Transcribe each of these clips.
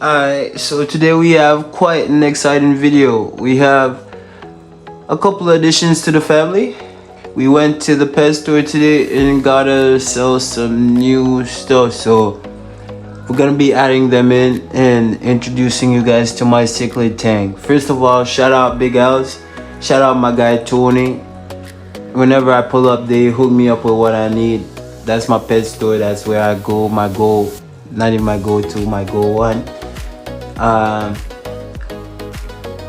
Alright, so today we have quite an exciting video. We have a couple additions to the family. We went to the pet store today and got ourselves some new stuff, so we're gonna be adding them in and introducing you guys to my cichlid tank. First of all, shout out Big Al's, shout out my guy Tony. Whenever I pull up, they hook me up with what I need. That's my pet store, that's where I go, my goal, not even my go-to, my goal one.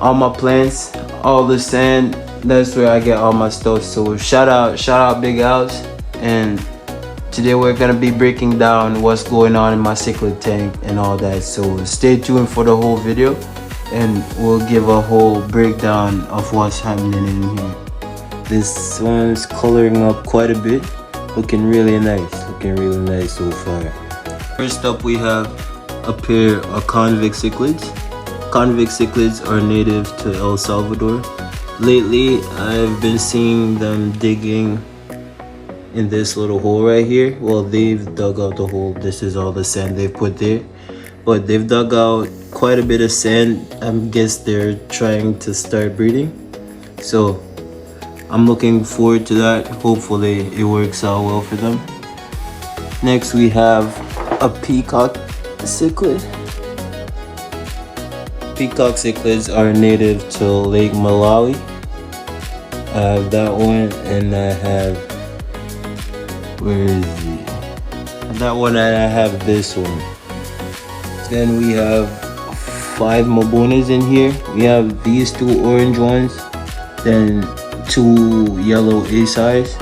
All my plants, all the sand, that's where I get all my stuff. So shout out Big Al's. And today we're gonna be breaking down what's going on in my cichlid tank and all that. So stay tuned for the whole video and we'll give a whole breakdown of what's happening in here. This one's coloring up quite a bit, looking really nice so far. First up, we have a pair of convict cichlids. Convict cichlids are native to El Salvador. Lately, I've been seeing them digging in this little hole right here. Well, they've dug out the hole. This is all the sand they've put there. But they've dug out quite a bit of sand. I guess they're trying to start breeding. So I'm looking forward to that. Hopefully it works out well for them. Next, we have a peacock cichlid. Peacock cichlids are native to Lake Malawi. I have that one, and I have, where is he? That one, and I have this one. Then we have 5 mabunas in here. We have these 2 orange ones, then 2 yellow asais,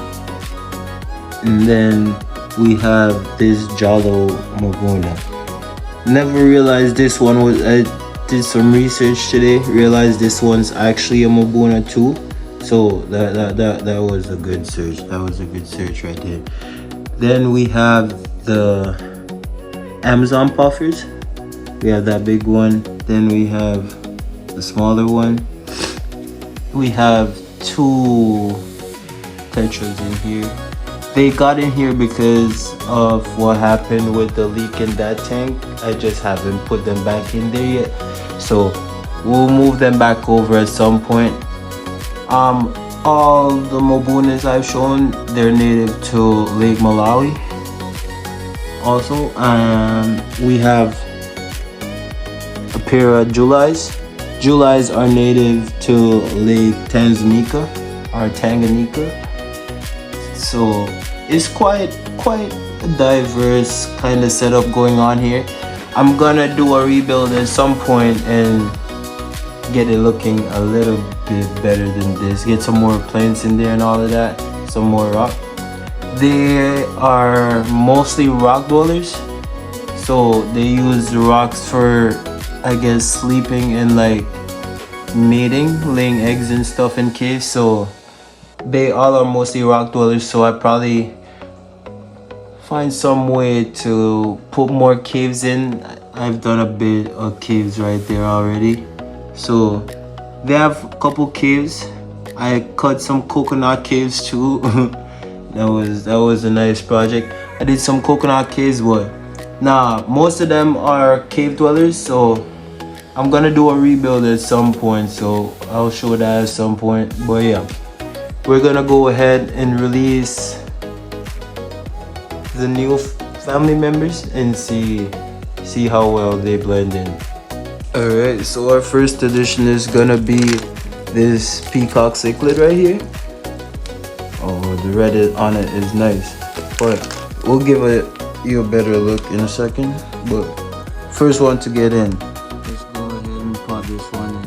and then we have this Jalo Mabuna. Never realized this one was, I did some research today, realized this one's actually a Mabuna too. So that was a good search. That was a good search right there. Then we have the Amazon puffers. We have that big one. Then we have the smaller one. We have 2 tetras in here. They got in here because of what happened with the leak in that tank. I just haven't put them back in there yet. So we'll move them back over at some point. All the mabunas I've shown, they're native to Lake Malawi. Also, we have a pair of Julies. Julies are native to Lake Tanganyika. So it's quite a diverse kind of setup going on here. I'm gonna do a rebuild at some point and get it looking a little bit better than this. Get some more plants in there and all of that. Some more rock. They are mostly rock dwellers. So they use rocks for, I guess, sleeping and like mating, laying eggs and stuff in caves. So they all are mostly rock dwellers, so I probably find some way to put more caves in. I've done a bit of caves right there already. So they have a couple caves. I cut some coconut caves too. that was a nice project. I did some coconut caves, but nah, most of them are cave dwellers, so I'm gonna do a rebuild at some point, so I'll show that at some point. But yeah, we're gonna go ahead and release the new family members and see how well they blend in. Alright, so our first addition is gonna be this peacock cichlid right here. Oh, the red on it is nice, but we'll give you a better look in a second. But first one to get in, let's go ahead and pop this one in.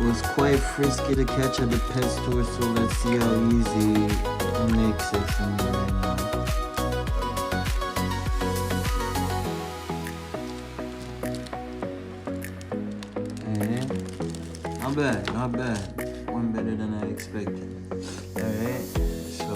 It was quite frisky to catch at the pet store, so let's see how easy it makes it from there right now. Not bad. One better than I expected. Alright, so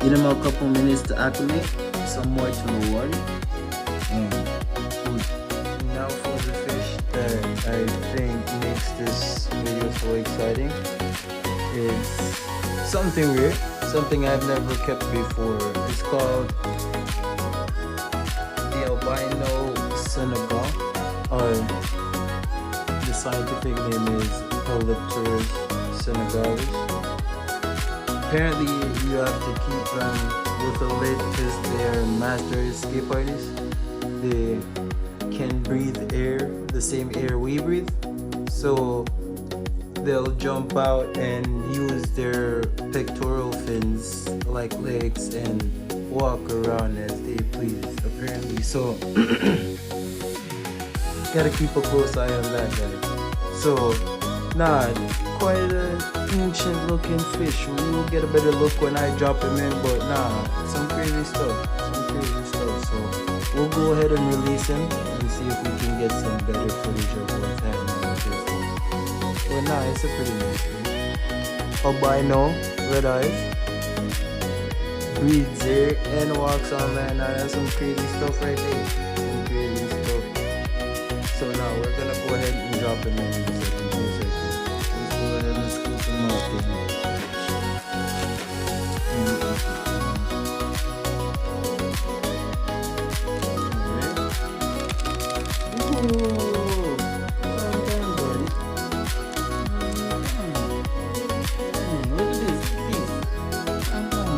give them a couple minutes to acclimate, some more to the water. And now for the fish. I think makes this video so exciting is something weird, something I've never kept before. It's called the albino Senegal, or the scientific name is Polypterus senegalis. Apparently you have to keep them with a lid because they're master escape artists. They can breathe air, the same air we breathe, so they'll jump out and use their pectoral fins like legs and walk around as they please, apparently. So gotta keep a close eye on that guy. So nah, quite an ancient looking fish. We will get a better look when I drop him in, but nah, some crazy stuff. So we'll go ahead and release him and see if we can get some better footage of what's happening with this one. But nah, it's a pretty nice fish. Albino, red eyes, breathes air and walks on land. Now that's some crazy stuff right there. Some crazy stuff. So now we're gonna go ahead and drop him in a second. Let's go ahead and scoop him up here.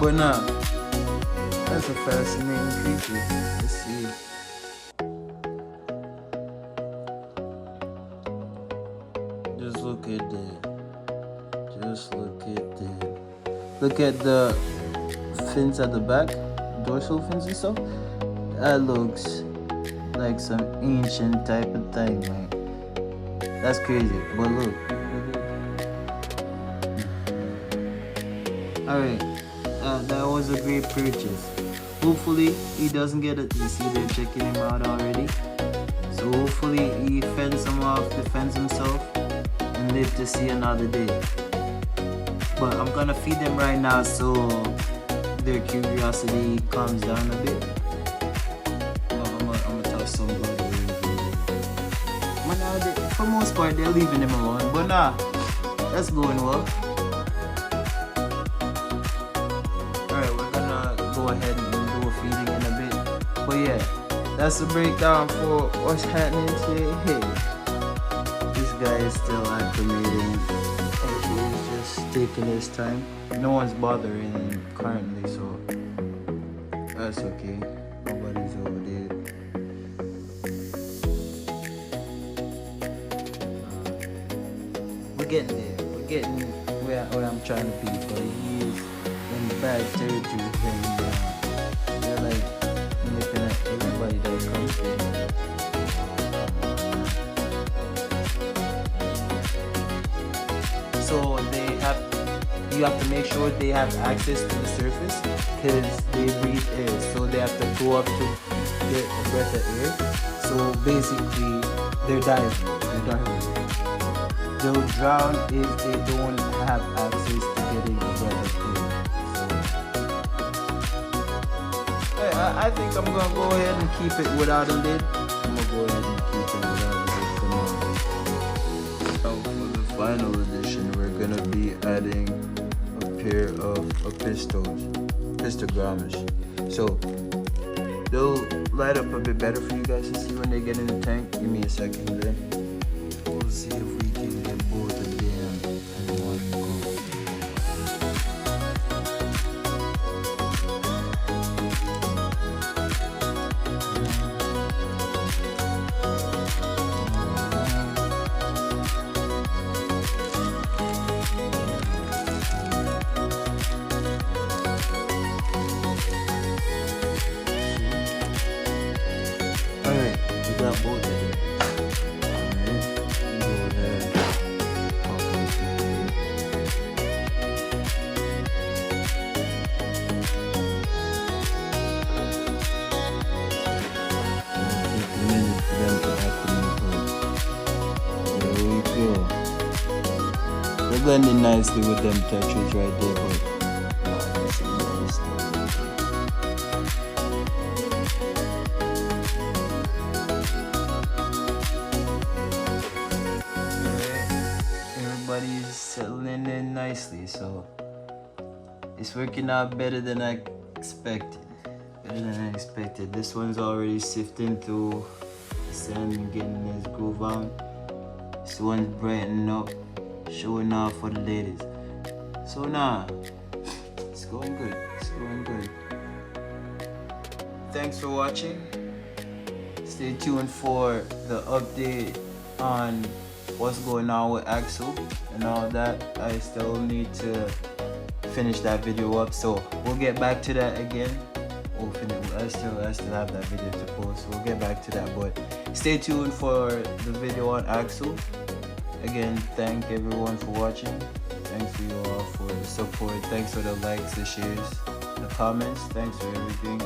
But nah, that's a fascinating creature. Let's see. Just look at that. Just look at that. Look at the fins at the back, dorsal fins and stuff. That looks like some ancient type of thing, man. That's crazy. But look. Alright. That was a great purchase. Hopefully he doesn't get it. You see they're checking him out already. So hopefully he fends them off, defends himself, and live to see another day. But I'm gonna feed them right now so their curiosity calms down a bit. I'm gonna tell somebody. But now for most part they're leaving him alone. But nah, that's going well. Go ahead and do a feeding in a bit. But yeah, that's the breakdown for what's happening today. Hey, this guy is still acclimating and he is just taking his time. No one's bothering him currently, so that's okay. Nobody's over there. We're getting there. We're getting where I'm trying to be, but he is in bad territory here. They're like nipping at everybody that comes in. So you have to make sure they have access to the surface because they breathe air. So they have to go up to get a breath of air. So basically, they're diving. They'll drown if they don't have access to getting a breath of air. I think I'm gonna go ahead and keep it without a lid. I'm gonna go ahead and keep it without a lid for now. So for the final edition, we're gonna be adding a pair of pistogrammas. So they'll light up a bit better for you guys to see when they get in the tank. Give me a second there. We'll see if we can get both of them in one go. Got both of them. Alright, go ahead. Take a minute for them to acclimate. There we go. They're blending nicely with them touches right there, but going in nicely, so it's working out better than I expected. This one's already sifting through the sand and getting his groove on. This one's brightening up, showing off for the ladies. So nah, it's going good. Thanks for watching. Stay tuned for the update on what's going on with Axel and all that. I still need to finish that video up, so we'll get back to that again. I still have that video to post, so we'll get back to that, but stay tuned for the video on Axel. Again, thank everyone for watching. Thanks to you all for the support. Thanks for the likes, the shares, the comments. Thanks for everything.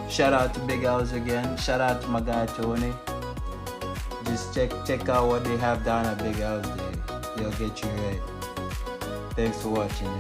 Shout out to Big Al's again. Shout out to my guy Tony. Just check out what they have down at Big Al's Day. They'll get you right. Thanks for watching.